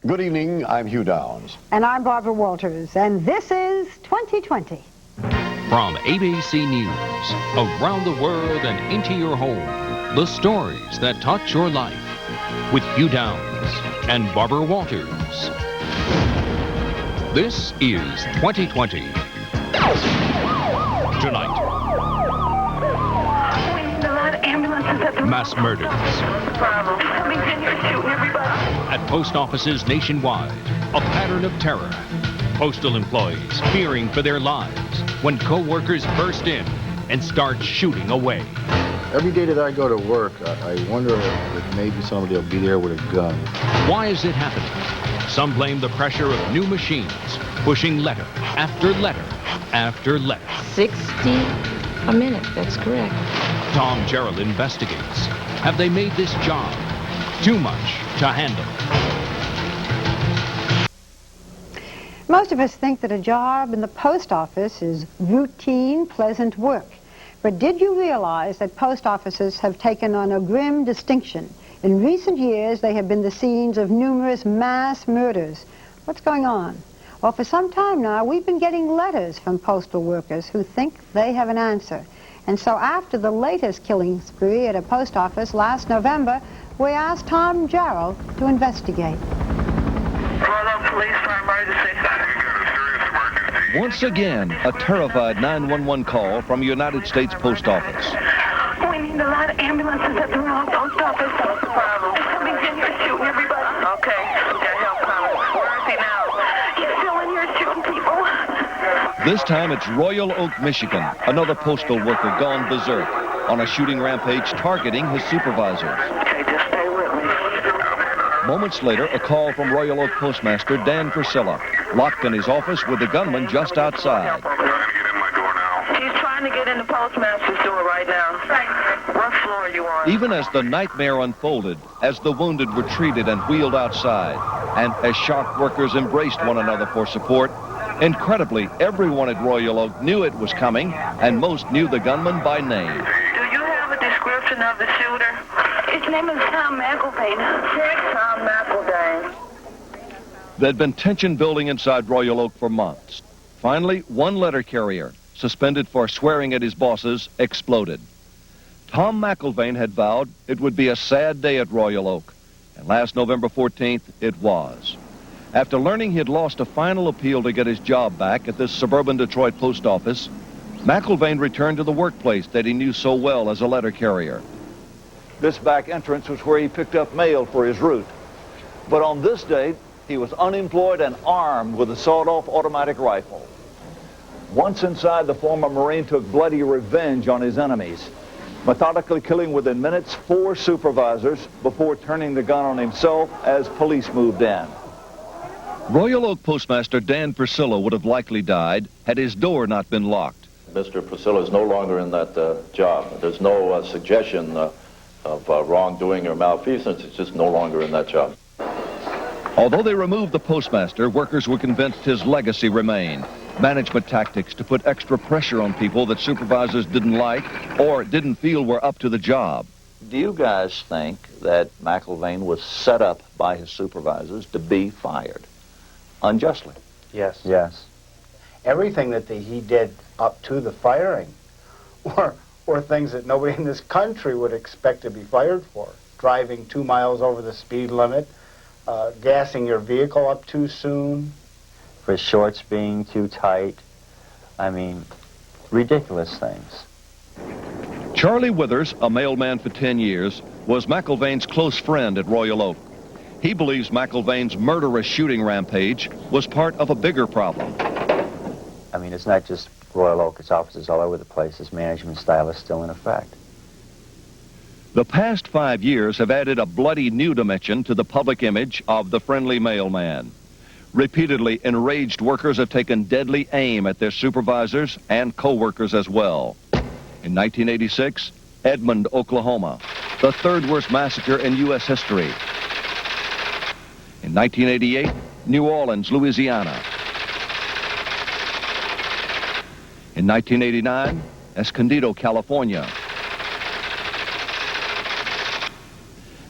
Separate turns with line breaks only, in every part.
Good evening, I'm Hugh Downs.
And I'm Barbara Walters, and this is 2020.
From ABC News, around the world and into your home, the stories that touch your life. With Hugh Downs and Barbara Walters. This is 2020. Tonight, mass murders at post offices nationwide, a pattern of terror. Postal employees fearing for their lives when co-workers burst in and start shooting away.
Every day that I go to work, I wonder if maybe somebody will be there with a gun.
Why is it happening? Some blame the pressure of new machines, pushing letter after letter after letter.
60 a minute, that's correct.
Tom Jarriel investigates. Have they made this job too much to handle?
Most of us think that a job in the post office is routine, pleasant work. But did you realize that post offices have taken on a grim distinction? In recent years, they have been the scenes of numerous mass murders. What's going on? Well, for some time now, we've been getting letters from postal workers who think they have an answer. And so after the latest killing spree at a post office last November, we asked Tom Jarriel to investigate.
Police for emergency.
Once again, a terrified 911 call from a United States Post Office.
We need a lot of ambulances at the wrong post office. What's the problem? Somebody's in here shooting everybody. Okay, we got help coming. Where is he now? He's still in here shooting people.
This time it's Royal Oak, Michigan, another postal worker gone berserk on a shooting rampage targeting his supervisors.
Okay, just stay with me.
Moments later, a call from Royal Oak Postmaster Dan Priscilla, locked in his office with the gunman just outside.
He's trying to get in the postmaster's door right now. What floor are you on?
Even as the nightmare unfolded, as the wounded retreated and wheeled outside, and as shocked workers embraced one another for support, incredibly, everyone at Royal Oak knew it was coming, and most knew the gunman by name.
Do you have a description of the shooter? His name is Tom McIlvane. Tom McIlvane.
There'd been tension building inside Royal Oak for months. Finally, one letter carrier, suspended for swearing at his bosses, exploded. Tom McIlvane had vowed it would be a sad day at Royal Oak, and last November 14th, it was. After learning he had lost a final appeal to get his job back at this suburban Detroit post office, McIlvane returned to the workplace that he knew so well as a letter carrier.
This back entrance was where he picked up mail for his route. But on this day, he was unemployed and armed with a sawed-off automatic rifle. Once inside, the former Marine took bloody revenge on his enemies, methodically killing within minutes 4 supervisors before turning the gun on himself as police moved in.
Royal Oak Postmaster Dan Priscilla would have likely died had his door not been locked.
Mr. Priscilla is no longer in that job. There's no suggestion of wrongdoing or malfeasance. It's just no longer in that job.
Although they removed the postmaster, workers were convinced his legacy remained. Management tactics to put extra pressure on people that supervisors didn't like or didn't feel were up to the job.
Do you guys think that McIlvane was set up by his supervisors to be fired unjustly?
Yes. Yes. Everything that he did up to the firing were things that nobody in this country would expect to be fired for. Driving 2 miles over the speed limit, gassing your vehicle up too soon.
For shorts being too tight. I mean, ridiculous things.
Charlie Withers, a mailman for 10 years, was McIlvane's close friend at Royal Oak. He believes McIlvane's murderous shooting rampage was part of a bigger problem.
I mean, it's not just Royal Oak, it's offices all over the place. His management style is still in effect.
The past 5 years have added a bloody new dimension to the public image of the friendly mailman. Repeatedly, enraged workers have taken deadly aim at their supervisors and co-workers as well. In 1986, Edmond, Oklahoma, the third worst massacre in U.S. history. In 1988, New Orleans, Louisiana. In 1989, Escondido, California.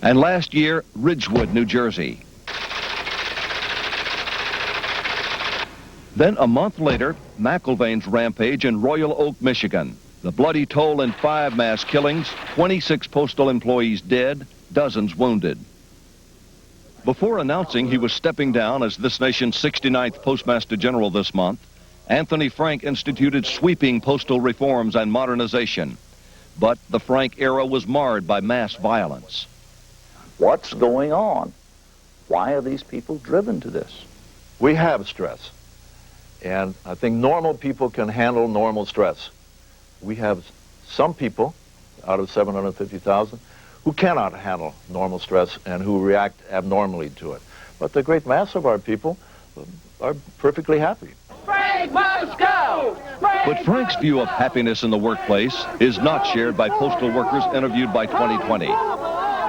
And last year, Ridgewood, New Jersey. Then a month later, McIlvane's rampage in Royal Oak, Michigan. The bloody toll in 5 mass killings, 26 postal employees dead, dozens wounded. Before announcing he was stepping down as this nation's 69th Postmaster General this month, Anthony Frank instituted sweeping postal reforms and modernization. But the Frank era was marred by mass violence.
What's going on? Why are these people driven to this? We have stress. And I think normal people can handle normal stress. We have some people out of 750,000 who cannot handle normal stress and who react abnormally to it. But the great mass of our people are perfectly happy.
Frank must go!
But Frank's view of happiness in the workplace is not shared by postal workers interviewed by 2020.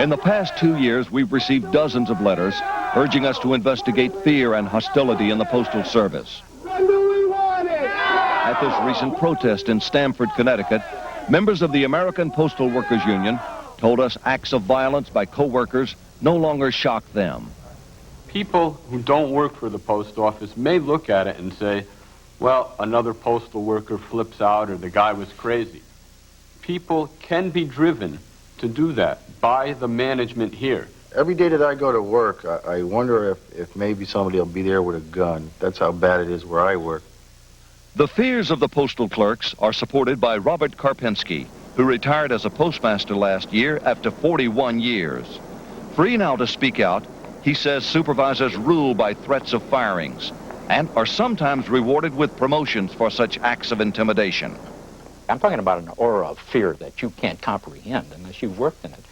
In the past 2 years, we've received dozens of letters urging us to investigate fear and hostility in the Postal Service. At this recent protest in Stamford, Connecticut, members of the American Postal Workers Union told us acts of violence by co-workers no longer shock them.
People who don't work for the post office may look at it and say, well, another postal worker flips out or the guy was crazy. People can be driven to do that by the management here.
Every day that I go to work, I wonder if maybe somebody will be there with a gun. That's how bad it is where I work.
The fears of the postal clerks are supported by Robert Karpinski, who retired as a postmaster last year after 41 years. Free now to speak out, he says supervisors rule by threats of firings and are sometimes rewarded with promotions for such acts of intimidation.
I'm talking about an aura of fear that you can't comprehend unless you've worked in it.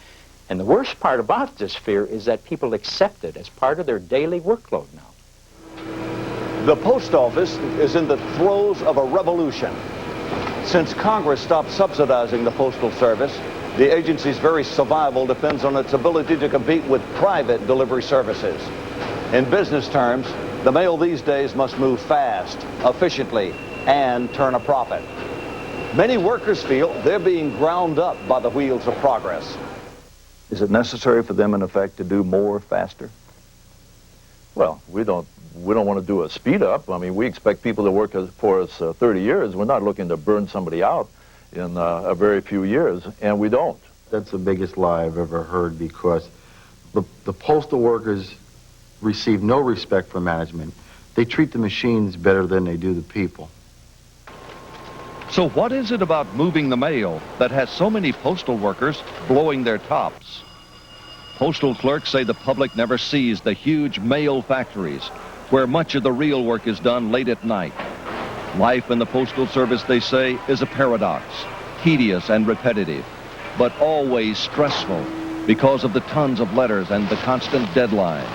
And the worst part about this fear is that people accept it as part of their daily workload now.
The post office is in the throes of a revolution. Since Congress stopped subsidizing the Postal Service, the agency's very survival depends on its ability to compete with private delivery services. In business terms, the mail these days must move fast, efficiently, and turn a profit. Many workers feel they're being ground up by the wheels of progress. Is it necessary for them, in effect, to do more faster? Well, we don't want to do a speed up. I mean, we expect people to work for us 30 years. We're not looking to burn somebody out in a very few years, and we don't.
That's the biggest lie I've ever heard, because the postal workers receive no respect from management. They treat the machines better than they do the people.
So what is it about moving the mail that has so many postal workers blowing their tops? Postal clerks say the public never sees the huge mail factories where much of the real work is done late at night. Life in the Postal Service, they say, is a paradox, tedious and repetitive, but always stressful because of the tons of letters and the constant deadlines.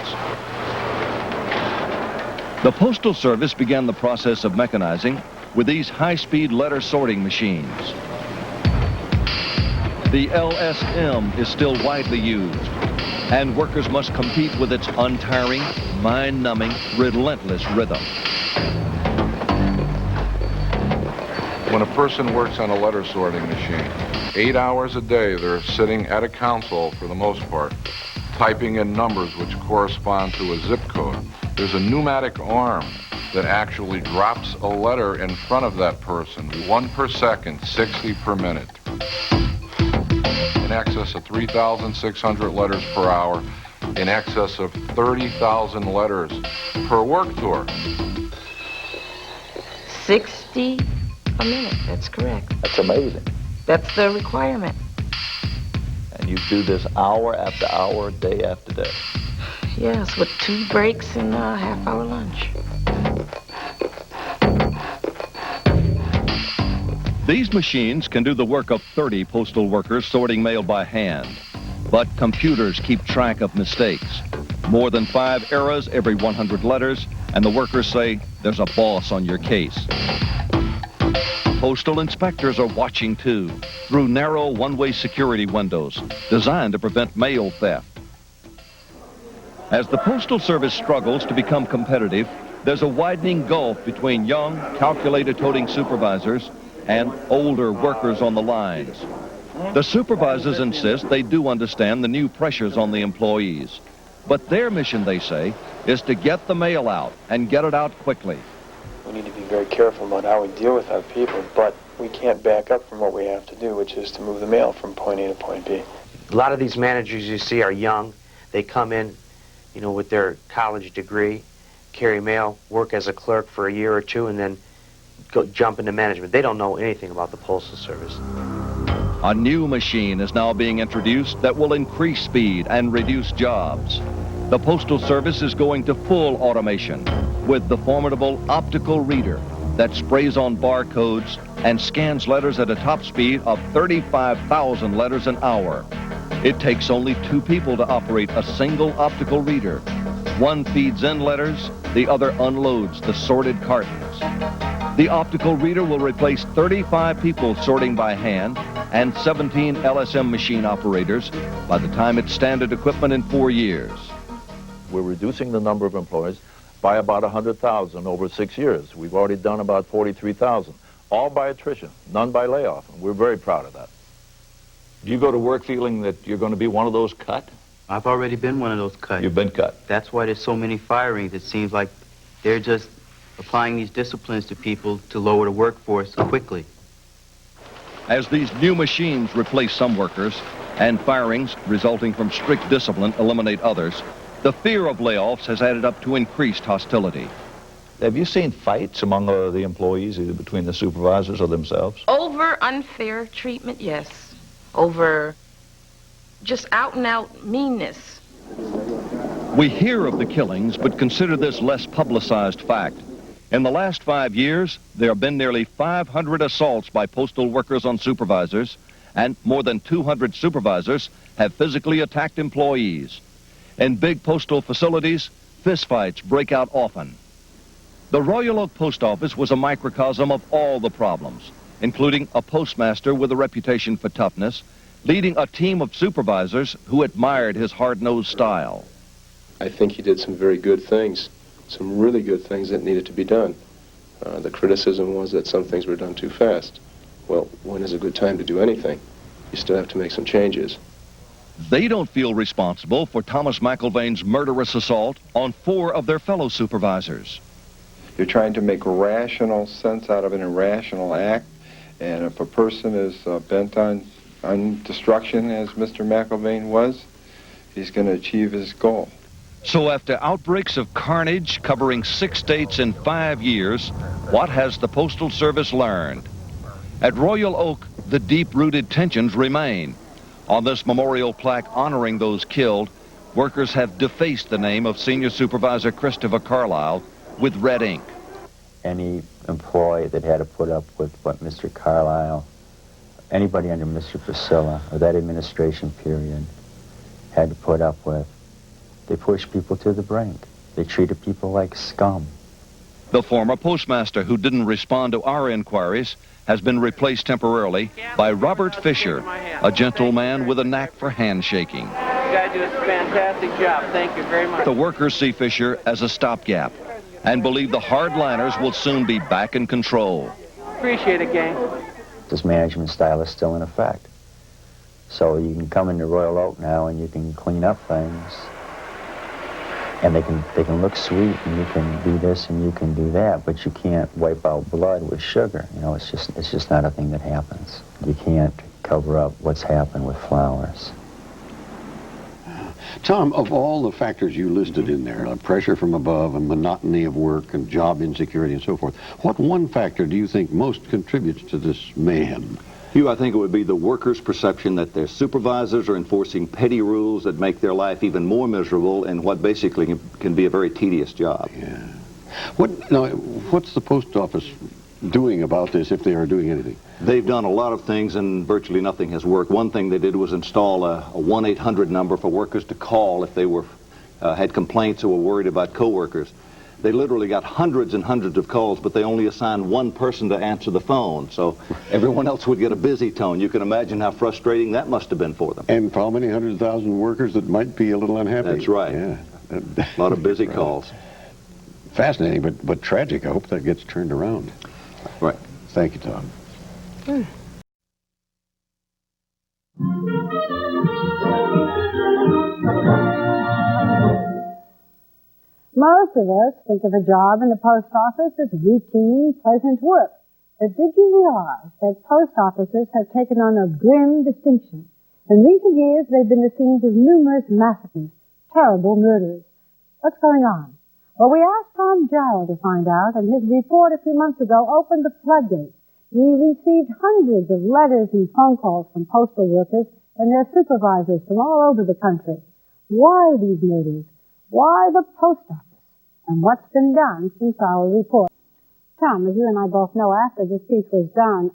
The Postal Service began the process of mechanizing with these high-speed letter sorting machines. The LSM is still widely used, and workers must compete with its untiring, mind-numbing, relentless rhythm.
When a person works on a letter sorting machine, 8 hours a day they're sitting at a console for the most part, typing in numbers which correspond to a zip code. There's a pneumatic arm that actually drops a letter in front of that person, 1 per second, 60 per minute. In excess of 3,600 letters per hour, in excess of 30,000 letters per work tour.
60 a minute, that's correct.
That's amazing.
That's the requirement.
And you do this hour after hour, day after day.
Yes, with 2 breaks and a half-hour lunch.
These machines can do the work of 30 postal workers sorting mail by hand. But computers keep track of mistakes. More than 5 errors every 100 letters, and the workers say there's a boss on your case. Postal inspectors are watching too, through narrow one-way security windows designed to prevent mail theft. As the Postal Service struggles to become competitive, there's a widening gulf between young, calculator-toting supervisors and older workers on the lines. The supervisors insist they do understand the new pressures on the employees. But their mission, they say, is to get the mail out and get it out quickly.
We need to be very careful about how we deal with our people, but we can't back up from what we have to do, which is to move the mail from point A to point B.
A lot of these managers you see are young. They come in, you know, with their college degree, carry mail, work as a clerk for a year or two, and then jump into management. They don't know anything about the Postal Service.
A new machine is now being introduced that will increase speed and reduce jobs. The Postal Service is going to full automation with the formidable optical reader that sprays on barcodes and scans letters at a top speed of 35,000 letters an hour. It takes only 2 people to operate a single optical reader. One feeds in letters, the other unloads the sorted cartons. The optical reader will replace 35 people sorting by hand and 17 LSM machine operators by the time it's standard equipment in 4 years.
We're reducing the number of employees by about 100,000 over 6 years. We've already done about 43,000, all by attrition, none by layoff, and we're very proud of that.
Do you go to work feeling that you're going to be one of those cut?
I've already been one of those cut.
You've been cut.
That's why there's so many firings. It seems like they're just applying these disciplines to people to lower the workforce quickly.
As these new machines replace some workers and firings resulting from strict discipline eliminate others, the fear of layoffs has added up to increased hostility.
Have you seen fights among the employees, either between the supervisors or themselves?
Over unfair treatment, yes. Over just out-and-out meanness.
We hear of the killings, but consider this less publicized fact. In the last 5 years, there have been nearly 500 assaults by postal workers on supervisors, and more than 200 supervisors have physically attacked employees. In big postal facilities, fistfights break out often. The Royal Oak Post Office was a microcosm of all the problems, including a postmaster with a reputation for toughness, leading a team of supervisors who admired his hard-nosed style.
I think he did some very good things, some really good things that needed to be done. The criticism was that some things were done too fast. Well, when is a good time to do anything? You still have to make some changes.
They don't feel responsible for Thomas McIlvane's murderous assault on 4 of their fellow supervisors.
You're trying to make rational sense out of an irrational act, and if a person is bent on destruction, as Mr. McIlvane was, he's going to achieve his goal.
So after outbreaks of carnage covering 6 states in 5 years, what has the Postal Service learned? At Royal Oak, the deep-rooted tensions remain. On this memorial plaque honoring those killed, workers have defaced the name of Senior Supervisor Christopher Carlisle with red ink.
Any employee that had to put up with what Mr. Carlisle, anybody under Mr. Priscilla, or that administration period, had to put up with, they pushed people to the brink. They treated people like scum.
The former postmaster who didn't respond to our inquiries has been replaced temporarily by Robert Fisher, a gentleman with a knack for handshaking.
You guys do a fantastic job. Thank you very much.
The workers see Fisher as a stopgap and believe the hardliners will soon be back in control.
Appreciate it, gang.
This management style is still in effect. So you can come into Royal Oak now and you can clean up things. And they can look sweet, and you can do this and you can do that, but you can't wipe out blood with sugar. You know, it's just not a thing that happens. You can't cover up what's happened with flowers.
Tom, of all the factors you listed in there, pressure from above and monotony of work and job insecurity and so forth, what one factor do you think most contributes to this mayhem?
Hugh, I think it would be the workers' perception that their supervisors are enforcing petty rules that make their life even more miserable in what basically can be a very tedious job.
Yeah. What's the post office doing about this, if they are doing anything?
They've done a lot of things, and virtually nothing has worked. One thing they did was install a 1-800 number for workers to call if they had complaints or were worried about coworkers. They literally got hundreds and hundreds of calls, but they only assigned one person to answer the phone, so everyone else would get a busy tone. You can imagine how frustrating that must have been for them.
And for how many 100,000 workers that might be a little unhappy?
That's right.
Yeah.
A lot of busy calls.
Fascinating, but tragic. I hope that gets turned around.
Right.
Thank you, Tom.
Most of us think of a job in the post office as routine, pleasant work. But did you realize that post offices have taken on a grim distinction? In recent years, they've been the scenes of numerous massacres, terrible murders. What's going on? Well, we asked Tom Jarriel to find out, and his report a few months ago opened the floodgates. We received hundreds of letters and phone calls from postal workers and their supervisors from all over the country. Why these murders? Why the post office? And what's been done since our report? Tom, as you and I both know, after this piece was done,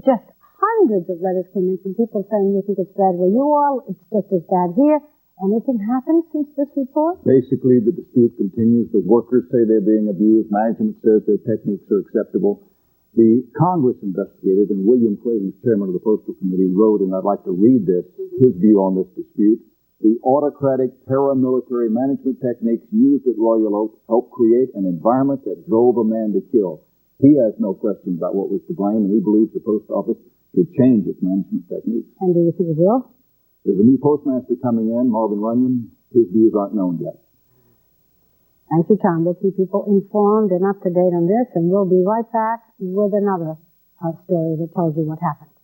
just hundreds of letters came in from people saying you think it's bad where you are, it's just as bad here. Anything happened since this report?
Basically, the dispute continues. The workers say they're being abused. Management says their techniques are acceptable. The Congress investigated, and William Clay, who's chairman of the Postal Committee, wrote, and I'd like to read this, his view on this dispute. The autocratic paramilitary management techniques used at Royal Oak helped create an environment that drove a man to kill. He has no question about what was to blame, and he believes the post office should change its management techniques.
And do you think it will?
There's a new postmaster coming in, Marvin Runyon. His views aren't known yet.
Thank you, Tom. We'll keep people informed and up to date on this, and we'll be right back with another story that tells you what happened.